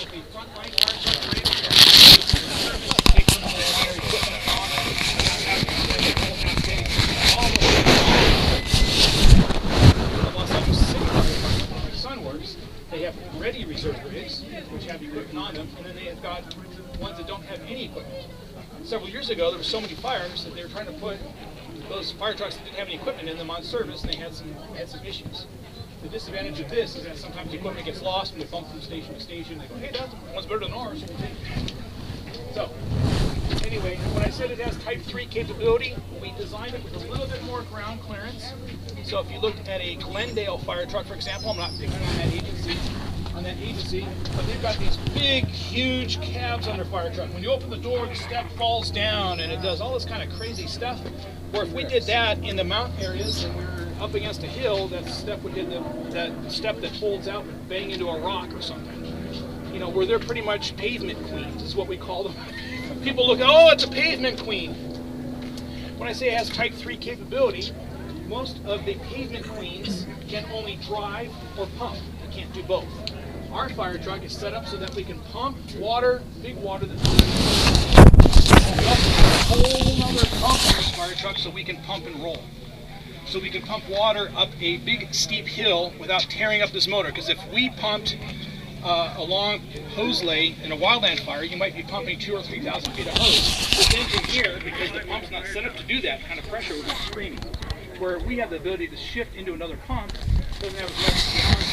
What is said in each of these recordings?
If a frontline fire truck breaks, take some of the fire equipment off, my son works, they have ready reserve rigs, which have equipment on them, and then they have got ones that don't have any equipment. Several years ago, there were so many fires that they were trying to put those fire trucks that didn't have any equipment in them on service, and they had some issues. The disadvantage of this is that sometimes the equipment gets lost when they bump from station to station. They go, hey, that one's better than ours. So, anyway, when I said it has Type 3 capability, we designed it with a little bit more ground clearance. So if you looked at a Glendale fire truck, for example, I'm not picking on that agency, but they've got these big, huge cabs on their fire truck. When you open the door, the step falls down, and it does all this kind of crazy stuff. Or if we did that in the mountain areas and we're up against a hill, that step would hit that step that folds out and bang into a rock or something. You know, where they're pretty much pavement queens is what we call them. People look, oh, it's a pavement queen. When I say it has Type 3 capability, most of the pavement queens can only drive or pump. They can't do both. Our fire truck is set up so that we can pump water, big water. We also have a whole other pump on this fire truck so we can pump and roll. So we can pump water up a big steep hill without tearing up this motor. Because if we pumped a long hose lay in a wildland fire, you might be pumping 2,000 or 3,000 feet of hose. This engine here, because the pump's not set up to do that kind of pressure, would be screaming. Where we have the ability to shift into another pump, doesn't have as much pressure.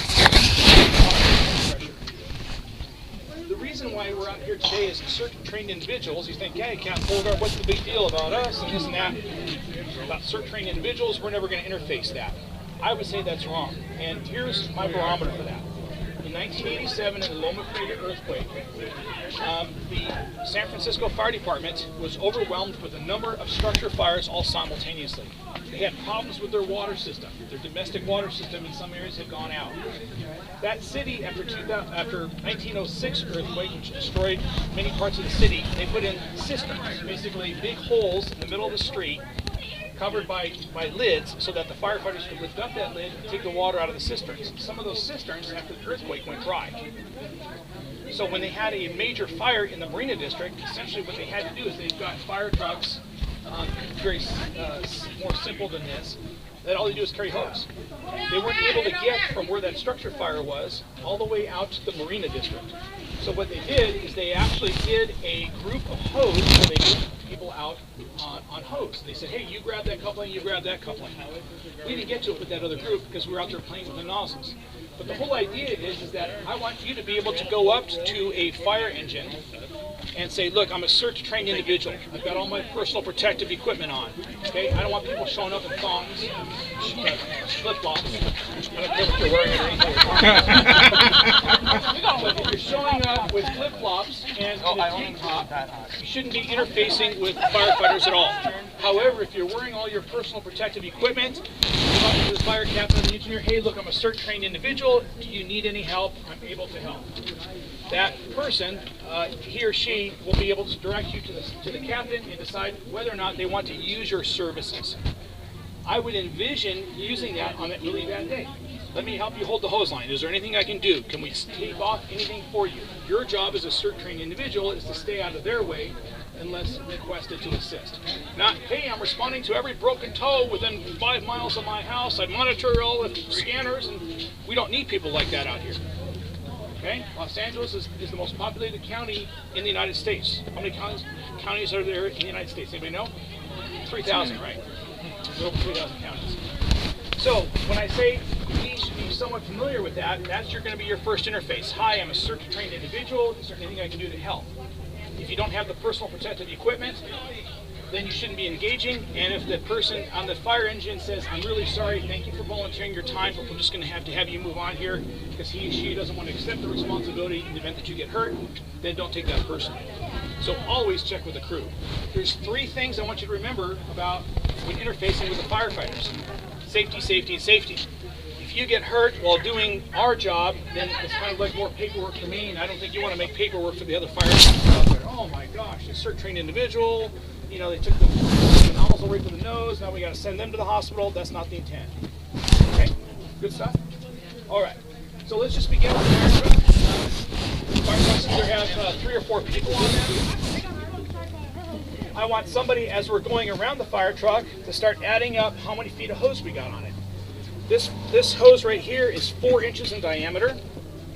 The reason why we're out here today is certain trained individuals. You think, hey, Captain Holgar, what's the big deal about us and this and that? About certain trained individuals, we're never going to interface that. I would say that's wrong. And here's my barometer for that. In 1987, in the Loma Prieta earthquake, the San Francisco Fire Department was overwhelmed with a number of structure fires all simultaneously. They had problems with their water system. Their domestic water system in some areas had gone out. That city, after 1906 earthquake, which destroyed many parts of the city, they put in cisterns, basically big holes in the middle of the street, covered by lids so that the firefighters could lift up that lid and take the water out of the cisterns. Some of those cisterns, after the earthquake, went dry. So when they had a major fire in the Marina District, essentially what they had to do is they've got fire trucks, very more simple than this, that all they do is carry hose. They weren't able to get from where that structure fire was all the way out to the Marina District. So what they did is they actually did a group of hose where they moved people out on hose. They said, hey, you grab that coupling, you grab that coupling. We didn't get to it with that other group because we were out there playing with the nozzles. But the whole idea is that I want you to be able to go up to a fire engine and say, look, I'm a CERT trained individual. I've got all my personal protective equipment on. Okay? I don't want people showing up in thongs, flip-flops. I don't care what you're wearing underneath. But if you're showing up with flip-flops and a tank top, you shouldn't be interfacing with firefighters at all. However, if you're wearing all your personal protective equipment, you go to the fire captain and the engineer, hey, look, I'm a CERT trained individual. Do you need any help? I'm able to help. That person, he or she, will be able to direct you to the captain and decide whether or not they want to use your services. I would envision using that on that really bad day. Let me help you hold the hose line. Is there anything I can do? Can we take off anything for you? Your job as a CERT trained individual is to stay out of their way unless requested to assist. Not, hey, I'm responding to every broken toe within 5 miles of my house. I monitor all the scanners, and we don't need people like that out here. Okay? Los Angeles is the most populated county in the United States. How many counties are there in the United States? Anybody know? 3,000, right? There's over 3,000 counties. So when I say you should be somewhat familiar with that, that's going to be your first interface. Hi, I'm a CERT trained individual. Is there anything I can do to help? If you don't have the personal protective equipment, then you shouldn't be engaging. And if the person on the fire engine says, I'm really sorry, thank you for volunteering your time, but we're just going to have you move on here because he or she doesn't want to accept the responsibility in the event that you get hurt, then don't take that personally. So always check with the crew. There's 3 things I want you to remember about when interfacing with the firefighters. Safety, safety, and safety. If you get hurt while doing our job, then it's kind of like more paperwork for me, and I don't think you want to make paperwork for the other firefighters out there. Oh my gosh, a CERT trained individual, you know, they took the nozzle right to the nose, now we got to send them to the hospital. That's not the intent. Okay, good stuff? All right, so let's just begin with the fire truck. Fire truck's have 3 or 4 people on there. I want somebody, as we're going around the fire truck, to start adding up how many feet of hose we got on it. This hose right here is 4 inches in diameter,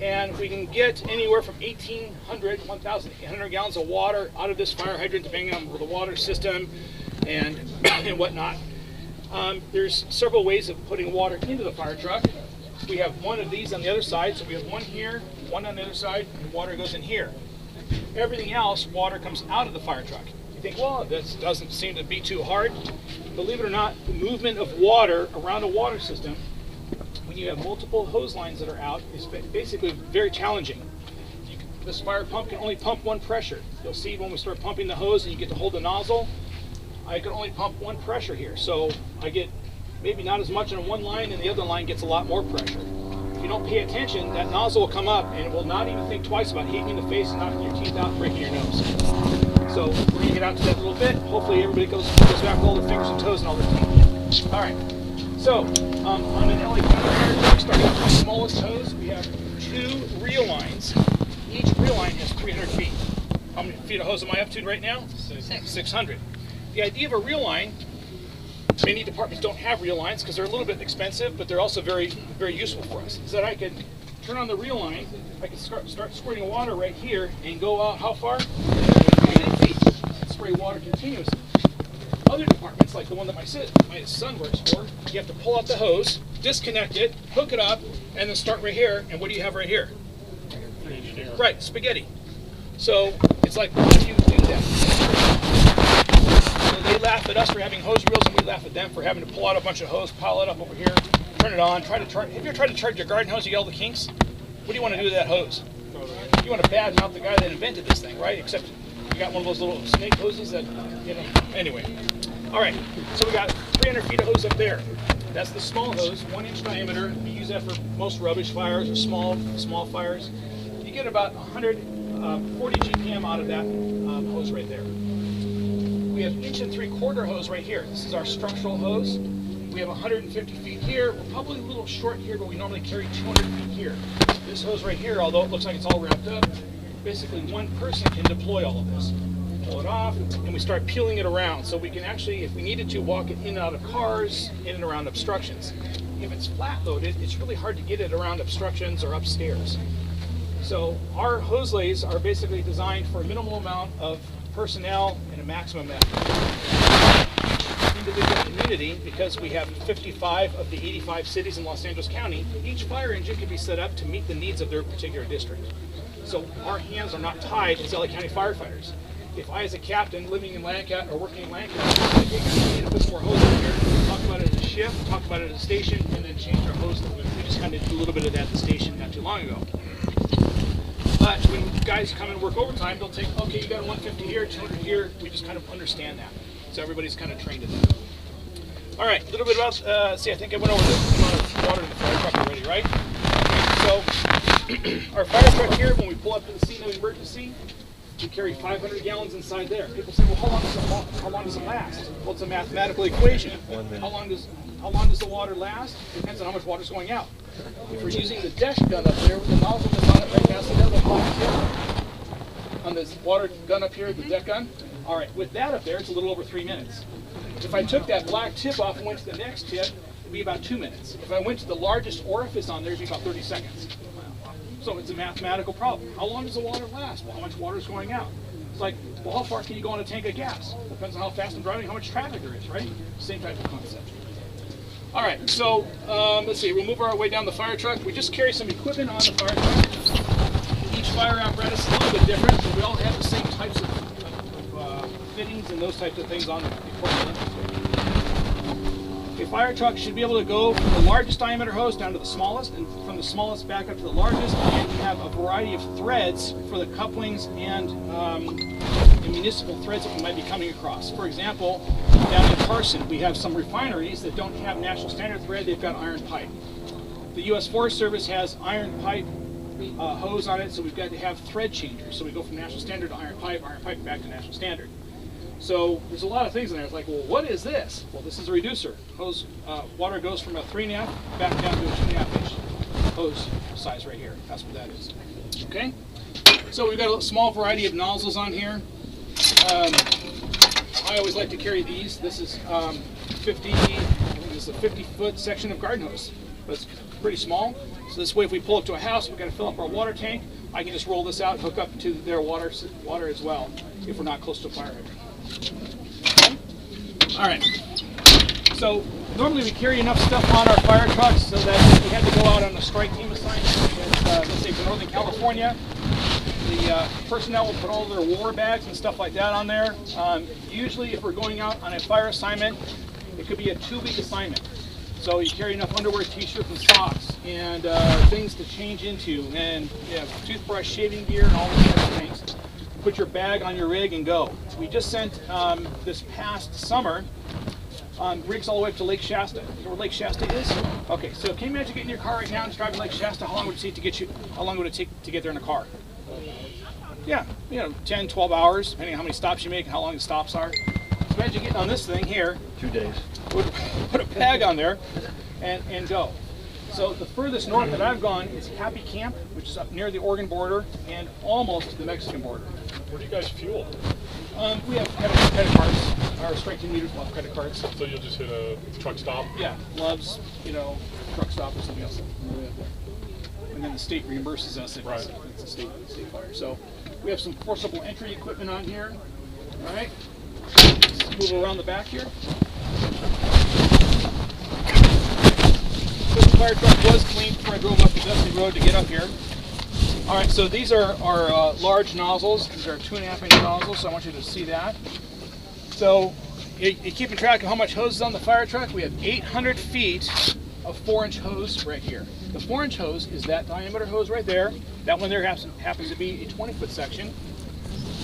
and we can get anywhere from 1,800 gallons of water out of this fire hydrant, depending on the water system and whatnot. There's several ways of putting water into the fire truck. We have one of these on the other side, so we have one here, one on the other side, and water goes in here. Everything else, water comes out of the fire truck. You think, well, this doesn't seem to be too hard. Believe it or not, the movement of water around a water system, when you have multiple hose lines that are out, is basically very challenging. This fire pump can only pump one pressure. You'll see when we start pumping the hose and you get to hold the nozzle, I can only pump one pressure here. So I get maybe not as much in one line, and the other line gets a lot more pressure. If you don't pay attention, that nozzle will come up and it will not even think twice about hitting you in the face and knocking your teeth out and breaking your nose. So we're going to get out to that a little bit. Hopefully everybody goes back with all their fingers and toes and all their teeth. All right. So on an LA fire truck, starting with the smallest hose, we have 2 reel lines. Each reel line has 300 feet. How many feet of hose am I up to right now? 600. The idea of a reel line, many departments don't have reel lines because they're a little bit expensive, but they're also very, very useful for us. Is that I can turn on the reel line, I can start squirting water right here and go out how far? 300 feet. Spray water continuously. Other departments, like the one that my son works for, you have to pull out the hose, disconnect it, hook it up, and then start right here. And what do you have right here? Right, spaghetti. So it's like, why do you do that? So they laugh at us for having hose reels, and we laugh at them for having to pull out a bunch of hose, pile it up over here, turn it on, have you ever tried to charge your garden hose, you get all the kinks? What do you want to do with that hose? You want to badmouth the guy that invented this thing, right? Except you got one of those little snake hoses that, you know, anyway. All right, so we got 300 feet of hose up there. That's the small hose, 1 inch diameter. We use that for most rubbish fires or small fires. You get about 140 GPM out of that hose right there. We have 1 3/4 hose right here. This is our structural hose. We have 150 feet here. We're probably a little short here, but we normally carry 200 feet here. This hose right here, although it looks like it's all wrapped up, basically one person can deploy all of this. Pull it off, and we start peeling it around. So we can actually, if we needed to, walk it in and out of cars, in and around obstructions. If it's flat loaded, it's really hard to get it around obstructions or upstairs. So our hose lays are basically designed for a minimal amount of personnel and a maximum effort. Individual community, because we have 55 of the 85 cities in Los Angeles County, each fire engine can be set up to meet the needs of their particular district. So our hands are not tied as LA County firefighters. If I, as a captain living in Lancaster or working in Lancaster, I need to put some more hose in here, talk about it as a shift, talk about it as a station, and then change our hose. We just kind of did a little bit of that at the station not too long ago. But when guys come and work overtime, they'll take, okay, you got 150 here, 200 here. We just kind of understand that. So everybody's kind of trained in that. All right, a little bit about, see, I think I went over the amount of water in the fire truck already, right? Okay, so our fire truck here, when we pull up to the scene of emergency, we carry 500 gallons inside there. People say, well, how long does it last? Well, it's a mathematical equation. How long does the water last? Depends on how much water is going out. If we're using the deck gun up there with the nozzle that's on it right now, so there's a black tip on this water gun up here, the deck gun. All right, with that up there, it's a little over 3 minutes. If I took that black tip off and went to the next tip, it'd be about 2 minutes. If I went to the largest orifice on there, it'd be about 30 seconds. So it's a mathematical problem. How long does the water last? Well, how much water is going out? It's like, well, how far can you go on a tank of gas? Depends on how fast I'm driving, how much traffic there is, right? Same type of concept. All right, so let's see, we'll move our way down the fire truck. We just carry some equipment on the fire truck. Each fire apparatus is a little bit different, but we all have the same types of fittings and those types of things on the equipment. A fire truck should be able to go from the largest diameter hose down to the smallest, and from the smallest back up to the largest, and you have a variety of threads for the couplings and the municipal threads that we might be coming across. For example, down in Carson, we have some refineries that don't have national standard thread, they've got iron pipe. The U.S. Forest Service has iron pipe hose on it, so we've got to have thread changers. So we go from national standard to iron pipe back to national standard. So there's a lot of things in there. It's like, well, what is this? Well, this is a reducer. Hose water goes from a 3.5 back down to a 2.5 inch hose size right here. That's what that is. Okay. So we've got a small variety of nozzles on here. I always like to carry these. This is 50. I think this is a 50-foot section of garden hose, but it's pretty small. So this way, if we pull up to a house, we've got to fill up our water tank. I can just roll this out and hook up to their water as well, if we're not close to a fire hydrant. All right. So normally we carry enough stuff on our fire trucks so that if we had to go out on a strike team assignment, let's say for Northern California, the personnel will put all their war bags and stuff like that on there. Usually if we're going out on a fire assignment, it could be a 2-week assignment. So you carry enough underwear, t-shirts, and socks, and things to change into, and toothbrush, shaving gear, and all those kinds of things. Put your bag on your rig and go. We just sent this past summer rigs all the way up to Lake Shasta. You know where Lake Shasta is? Okay, so can you imagine getting in your car right now and driving Lake Shasta? How long would it take to get you? How long would it take to get there in a car? Yeah, 10, 12 hours, depending on how many stops you make and how long the stops are. So imagine getting on this thing here. 2 days. Put a bag on there and go. So the furthest north that I've gone is Happy Camp, which is up near the Oregon border and almost to the Mexican border. Where do you guys fuel? We have credit cards. Our strength and meters will have credit cards. So you'll just hit a truck stop? Yeah, Love's, truck stop or something else. And then the state reimburses us if it's a state fire. So we have some forcible entry equipment on here. All right, let's move around the back here. So the fire truck was cleaned before I drove up the dusty road to get up here. All right, so these are our large nozzles. These are 2.5-inch nozzles, so I want you to see that. So you're keeping track of how much hose is on the fire truck. We have 800 feet of 4-inch hose right here. The 4-inch hose is that diameter hose right there. That one there happens to be a 20-foot section.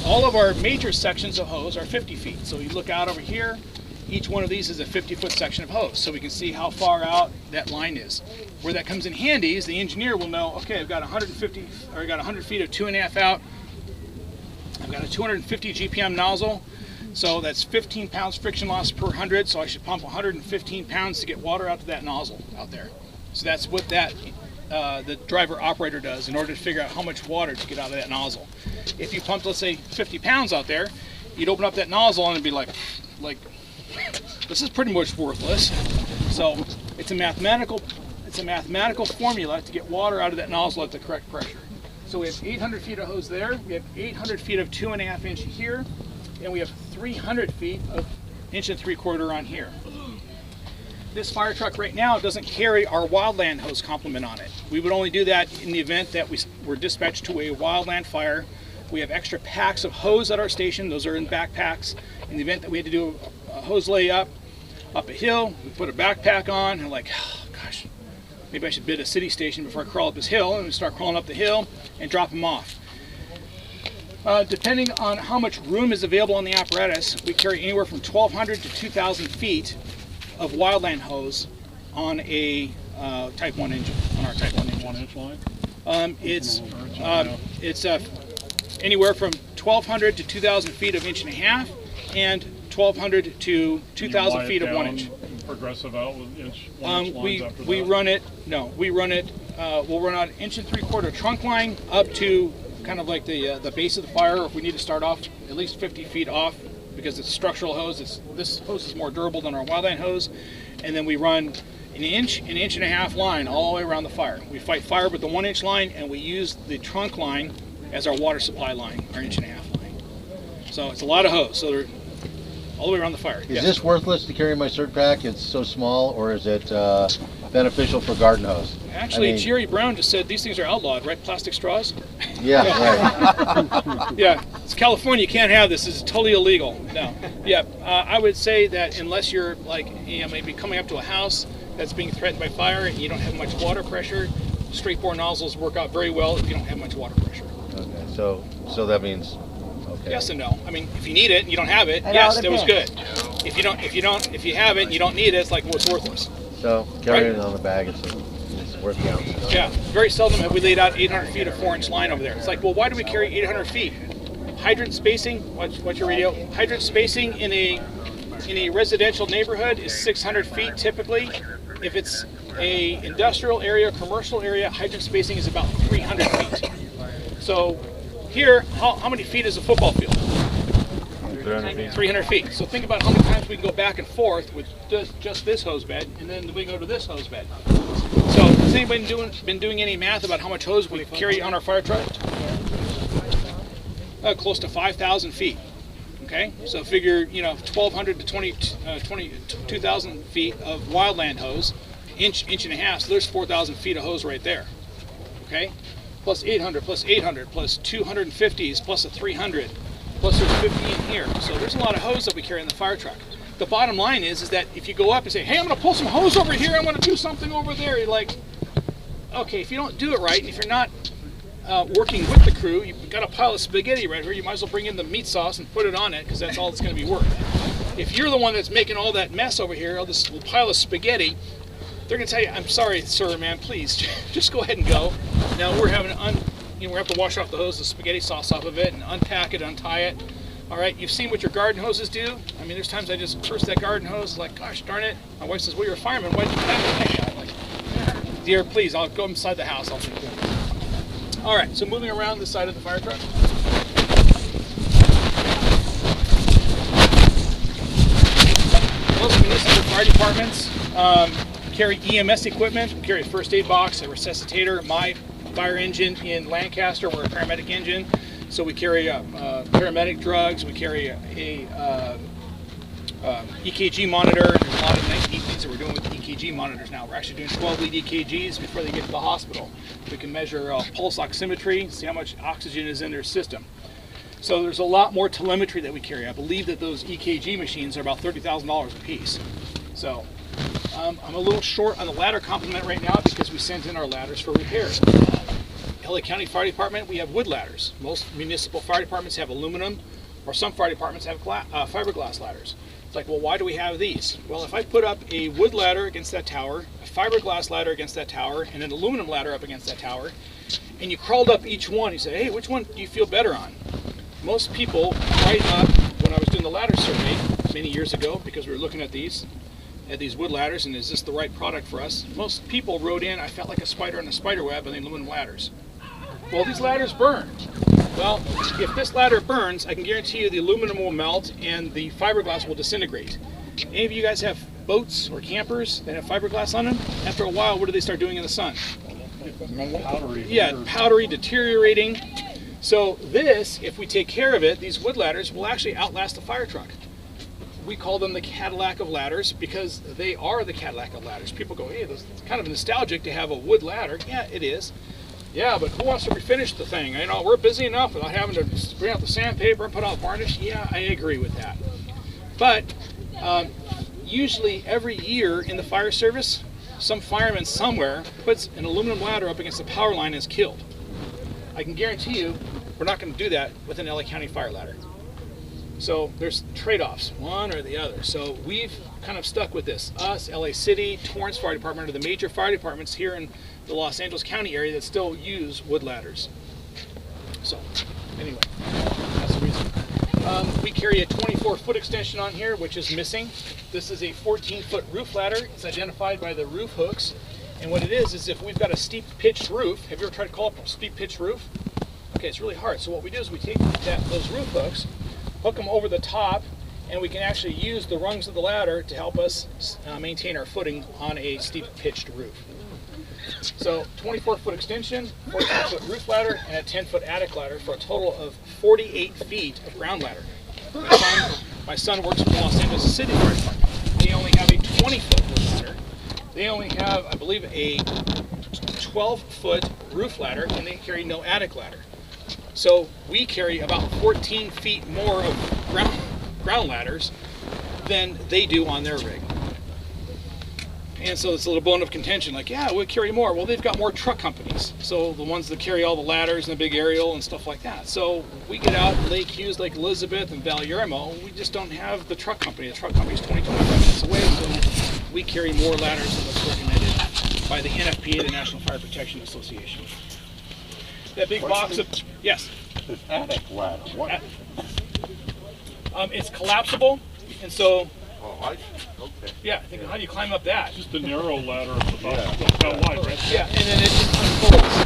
All of our major sections of hose are 50 feet. So you look out over here, each one of these is a 50-foot section of hose. So we can see how far out that line is. Where that comes in handy is the engineer will know, okay, I've got 100 feet of 2.5 out. I've got a 250 GPM nozzle. So that's 15 pounds friction loss per 100. So I should pump 115 pounds to get water out to that nozzle out there. So that's what the driver operator does in order to figure out how much water to get out of that nozzle. If you pumped, let's say, 50 pounds out there, you'd open up that nozzle and it'd be like, this is pretty much worthless. So it's a mathematical formula to get water out of that nozzle at the correct pressure. So we have 800 feet of hose there. We have 800 feet of 2.5-inch here, and we have 300 feet of 1 3/4 on here. This fire truck right now doesn't carry our wildland hose complement on it. We would only do that in the event that we were dispatched to a wildland fire. We have extra packs of hose at our station. Those are in backpacks. In the event that we had to do a hose layup up a hill, we put a backpack on and oh, gosh, maybe I should bid a city station before I crawl up this hill, and we start crawling up the hill and drop them off. Depending on how much room is available on the apparatus, we carry anywhere from 1,200 to 2,000 feet of wildland hose on a Type 1 engine, on our Type 1 engine. 1-inch line? It's anywhere from 1,200 to 2,000 feet of 1.5 and 1,200 to 2,000 feet of 1 inch. Progressive out with 1-inch lines after that? We'll run out 1 3/4 trunk line up to kind of like the base of the fire. If we need to start off at least 50 feet off, because it's structural hose, this hose is more durable than our wildland hose, and then we run an 1.5-inch line all the way around the fire. We fight fire with the 1-inch line, and we use the trunk line as our water supply line, our 1.5-inch line. So it's a lot of hose. So they're all the way around the fire. Is this worthless to carry my CERT pack? It's so small, or is it beneficial for garden hose? Actually, Jerry Brown just said these things are outlawed, right? Plastic straws? Yeah, right. Yeah, it's California, you can't have this. This is totally illegal. No. Yeah, I would say that unless you're maybe coming up to a house that's being threatened by fire and you don't have much water pressure, straight bore nozzles work out very well if you don't have much water pressure. Okay, so that means, okay. Yes and no. I mean, if you need it and you don't have it, yes, that was good. If you have it and you don't need it, it's like, well, it's worthless. So carrying it on the bag, it's worth the ounce. Yeah, very seldom have we laid out 800 feet of 4-inch line over there. It's like, well, why do we carry 800 feet? Hydrant spacing, what's your radio? Hydrant spacing in a residential neighborhood is 600 feet typically. If it's a industrial area, commercial area, hydrant spacing is about 300 feet. So Here, how many feet is a football field? 300 feet. So think about how many times we can go back and forth with just this hose bed, and then we go to this hose bed. So has anybody been doing any math about how much hose we carry on our fire truck? Close to 5,000 feet. Okay, so figure 1,200 to 2,000 feet of wildland hose, inch and a half. So there's 4,000 feet of hose right there. Okay, plus 800, plus 800, plus 250s, plus a 300. Plus there's 50 in here. So there's a lot of hose that we carry in the fire truck. The bottom line is that if you go up and say, hey, I'm going to pull some hose over here, I'm going to do something over there, you're like, okay, if you don't do it right, and if you're not working with the crew, you've got a pile of spaghetti right here, you might as well bring in the meat sauce and put it on it, because that's all it's going to be worth. If you're the one that's making all that mess over here, all this pile of spaghetti, they're going to tell you, I'm sorry, sir, man, please, just go ahead and go. Now we're having we have to wash off the hose, the spaghetti sauce off of it, and unpack it, untie it. All right, you've seen what your garden hoses do. I mean, there's times I just curse that garden hose, like, gosh darn it. My wife says, well, you're a fireman, why did you pack it? I'm like, dear, please, I'll go inside the house, I'll take care of it. All right, so moving around the side of the fire truck. Most municipal fire departments carry EMS equipment, we carry a first aid box, a resuscitator. My fire engine in Lancaster, we're a paramedic engine, so we carry paramedic drugs, we carry a EKG monitor. There's a lot of nice neat things that we're doing with EKG monitors now. We're actually doing 12 lead EKGs before they get to the hospital. We can measure pulse oximetry, see how much oxygen is in their system. So there's a lot more telemetry that we carry. I believe that those EKG machines are about $30,000 a piece. So I'm a little short on the ladder complement right now because we sent in our ladders for repair. LA County Fire Department, we have wood ladders. Most municipal fire departments have aluminum, or some fire departments have fiberglass ladders. It's like, well, why do we have these? Well, if I put up a wood ladder against that tower, a fiberglass ladder against that tower, and an aluminum ladder up against that tower, and you crawled up each one, you say, hey, which one do you feel better on? Most people right up, when I was doing the ladder survey many years ago, because we were looking at these wood ladders, and is this the right product for us? Most people wrote in, I felt like a spider in a spider web on the aluminum ladders. Well, these ladders burn. Well, if this ladder burns, I can guarantee you the aluminum will melt and the fiberglass will disintegrate. Any of you guys have boats or campers that have fiberglass on them? After a while, what do they start doing in the sun? Powdery. Yeah, powdery, deteriorating. So this, if we take care of it, these wood ladders will actually outlast the fire truck. We call them the Cadillac of ladders because they are the Cadillac of ladders. People go, hey, it's kind of nostalgic to have a wood ladder. Yeah, it is. Yeah, but who wants to refinish the thing? You know, we're busy enough without having to bring out the sandpaper and put out varnish. Yeah, I agree with that. But usually every year in the fire service, some fireman somewhere puts an aluminum ladder up against the power line and is killed. I can guarantee you we're not going to do that with an LA County fire ladder. So there's trade-offs, one or the other. So we've kind of stuck with this. Us, LA City, Torrance Fire Department are the major fire departments here in the Los Angeles County area that still use wood ladders. So anyway, that's the reason. We carry a 24-foot extension on here, which is missing. This is a 14-foot roof ladder. It's identified by the roof hooks. And what it is if we've got a steep pitched roof, have you ever tried to call up a steep pitched roof? Okay, it's really hard. So what we do is we take those roof hooks, hook them over the top, and we can actually use the rungs of the ladder to help us maintain our footing on a steep pitched roof. So 24-foot extension, 14-foot roof ladder, and a 10-foot attic ladder for a total of 48 feet of ground ladder. My son works for the Los Angeles City Fire Department. They only have a 20-foot roof ladder. They only have, I believe, a 12-foot roof ladder, and they carry no attic ladder. So we carry about 14 feet more of ground ladders than they do on their rig. And so it's a little bone of contention, like, yeah, we'll carry more. Well, they've got more truck companies. So the ones that carry all the ladders and the big aerial and stuff like that. So we get out in Lake Hughes, Lake Elizabeth, and Vallarmo, we just don't have the truck company. The truck company is 20-25 minutes away, so we carry more ladders than what's recommended by the NFPA, the National Fire Protection Association. That big box of, yes? This attic ladder, what? It's collapsible, and so, Oh, I see. Okay. yeah, think, how do you climb up that? Just a narrow ladder at the bottom. About wide, right? Yeah, and then it just unfolds.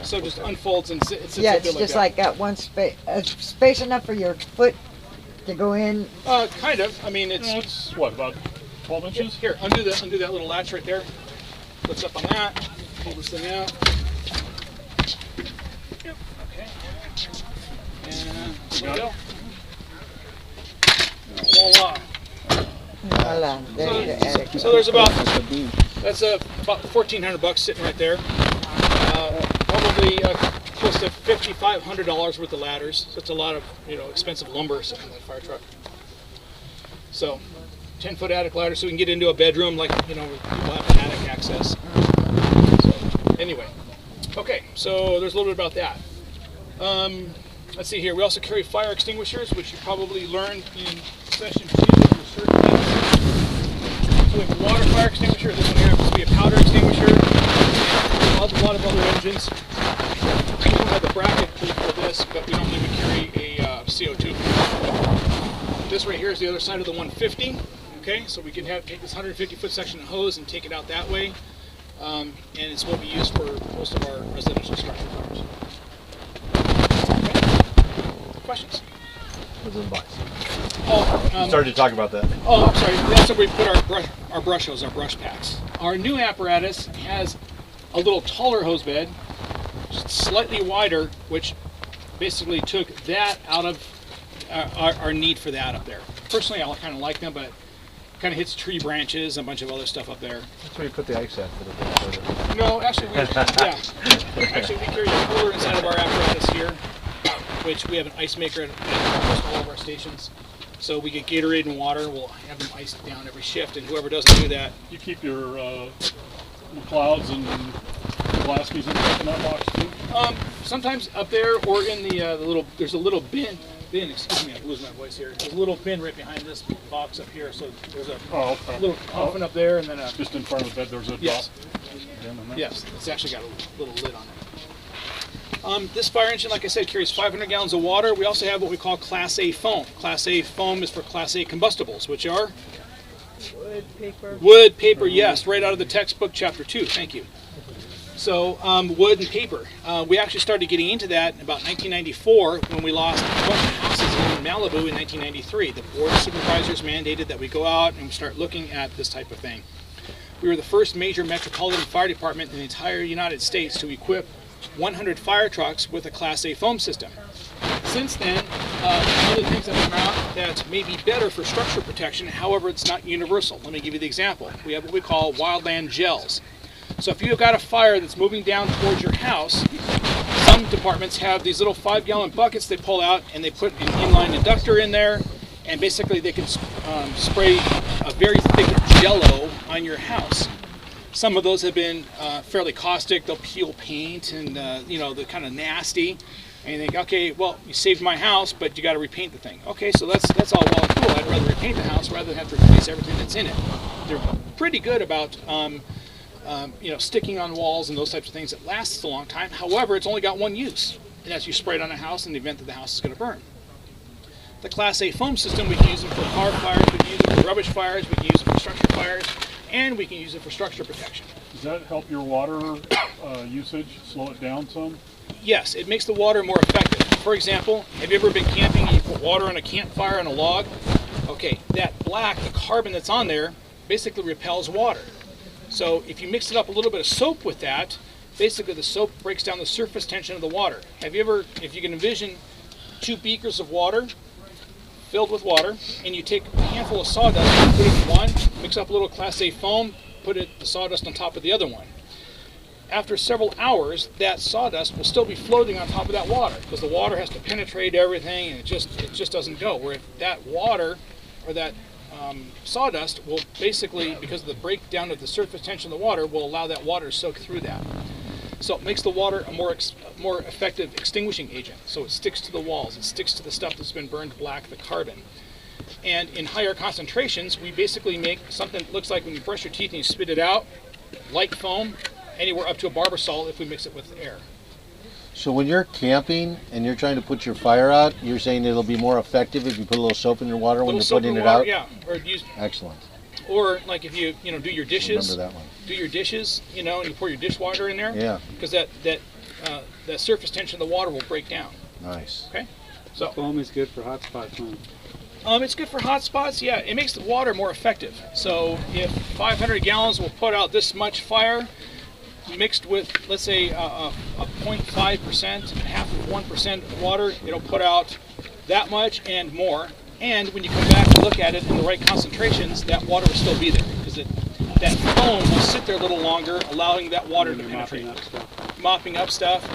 So it just unfolds and it sits Yeah, up it's there just like like got one space, space enough for your foot to go in. kind of. I mean, it's It's what, about 12 inches? here. Undo that little latch right there. Lift up on that. Pull this thing out. Yep. Okay. And there we go. Voila. Voila, there's the attic. So there's about $1,400 sitting right there. Probably close to $5,500 worth of ladders. So it's a lot of expensive lumber sitting in that fire truck. So 10-foot attic ladder, so we can get into a bedroom like where people have attic access. So anyway, okay. So there's a little bit about that. Let's see here. We also carry fire extinguishers, which you probably learned in session 2 of your CERT class. So we have a water fire extinguisher. This one here happens to be a powder extinguisher. A lot of other engines. We don't have the bracket for this, but we normally would carry a CO2. This right here is the other side of the 150. Okay, so we can take this 150-foot section of hose and take it out that way. And it's what we use for most of our residential structure fires. Questions? You started to talk about that. Oh, I'm sorry. That's where we put our brush hose, our brush packs. Our new apparatus has a little taller hose bed, slightly wider, which basically took that out of our need for that up there. Personally, I kind of like them, but it kind of hits tree branches and a bunch of other stuff up there. That's where you put the ice at for the No, actually, we carry a cooler inside of our apparatus here, which we have an ice maker at almost all of our stations. So we get Gatorade and water. We'll have them iced down every shift, and whoever doesn't do that. You keep your clouds and Glasgows in that box too? Sometimes up there or in the little. There's a little bin. Excuse me, I'm losing my voice here. There's a little bin right behind this box up here. So there's a little coffin up there, and then just in front of the bed. There's a yes. drop. Yes, it's actually got a little lid on it. This fire engine, like I said, carries 500 gallons of water. We also have what we call Class A foam. Class A foam is for Class A combustibles, which are? Wood, paper. Wood, paper, yes, right out of the textbook, chapter 2. Thank you. So, wood and paper. We actually started getting into that in about 1994 when we lost a bunch of houses in Malibu in 1993. The Board of Supervisors mandated that we go out and start looking at this type of thing. We were the first major metropolitan fire department in the entire United States to equip 100 fire trucks with a Class A foam system. Since then, other things have come out that may be better for structure protection, however, it's not universal. Let me give you the example. We have what we call wildland gels. So if you've got a fire that's moving down towards your house, some departments have these little 5-gallon buckets they pull out and they put an inline inductor in there, and basically they can spray a very thick jello on your house. Some of those have been fairly caustic. They'll peel paint and they're kind of nasty. And you think, okay, well, you saved my house, but you got to repaint the thing. Okay, so that's all well and cool. I'd rather repaint the house rather than have to replace everything that's in it. They're pretty good about sticking on walls and those types of things that lasts a long time. However, it's only got one use, and that's you spray it on a house in the event that the house is going to burn. The Class A foam system, we can use it for car fires, we can use it for rubbish fires, we can use it for structure fires, and we can use it for structure protection. Does that help your water usage, slow it down some? Yes, it makes the water more effective. For example, have you ever been camping and you put water on a campfire on a log? Okay, that black, the carbon that's on there, basically repels water. So if you mix it up a little bit of soap with that, basically the soap breaks down the surface tension of the water. Have you ever, if you can envision 2 beakers of water filled with water, and you take a handful of sawdust and put it in one, mix up a little Class A foam, put the sawdust on top of the other one. After several hours, that sawdust will still be floating on top of that water because the water has to penetrate everything, and it just doesn't go. Where if that water or that sawdust will basically, because of the breakdown of the surface tension of the water, will allow that water to soak through that. So it makes the water a more effective extinguishing agent. So it sticks to the walls, it sticks to the stuff that's been burned black, the carbon. And in higher concentrations, we basically make something that looks like when you brush your teeth and you spit it out, like foam, anywhere up to a barber salt if we mix it with air. So when you're camping and you're trying to put your fire out, you're saying it'll be more effective if you put a little soap in your water when you're putting it out? Yeah. Or use, excellent. Or like if you do your dishes. Remember that one. Do your dishes, and you pour your dishwater in there. Yeah. Because that the surface tension of the water will break down. Nice. Okay, so Foam is good for hot spots, huh? it's good for hot spots. Yeah, it makes the water more effective. So if 500 gallons will put out this much fire, mixed with, let's say, a 0.5%, half of 1% water, it'll put out that much and more. And when you come back and look at it in the right concentrations, that water will still be there, because that foam will sit there a little longer, allowing that water to penetrate. Mopping up stuff.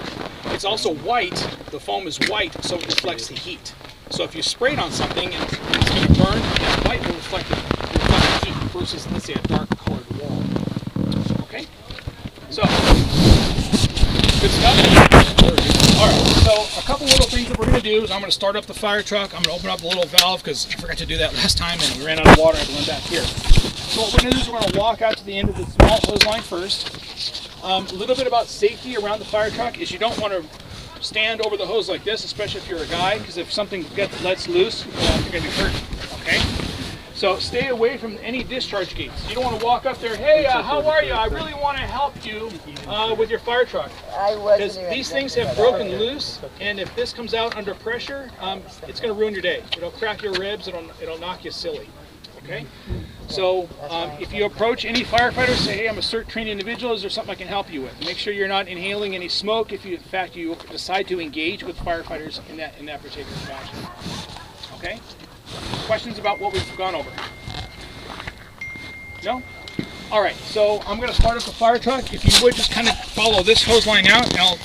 It's also white. The foam is white, so it reflects the heat. So if you spray it on something and it's going to burn, that white will reflect the heat versus, let's say, a dark colored wall. Okay? So, good stuff? Alright, so a couple little things that we're going to do is I'm going to start up the fire truck. I'm going to open up the little valve because I forgot to do that last time and we ran out of water. I had to run back here. So what we're going to do is we're going to walk out to the end of the small hose line first. A little bit about safety around the fire truck is you don't want to stand over the hose like this, especially if you're a guy, because if something lets loose, you're going to be hurt. Okay? So stay away from any discharge gates. You don't want to walk up there, hey, how are you? I really want to help you with your fire truck. Because these things have broken loose, and if this comes out under pressure, it's going to ruin your day. It'll crack your ribs, it'll knock you silly. Okay? So if you approach any firefighter, say, hey, I'm a CERT trained individual, is there something I can help you with? Make sure you're not inhaling any smoke if you, in fact, you decide to engage with firefighters in that particular fashion. Okay? Questions about what we've gone over? No? All right, so I'm going to start up the fire truck. If you would just kind of follow this hose line out, and I'll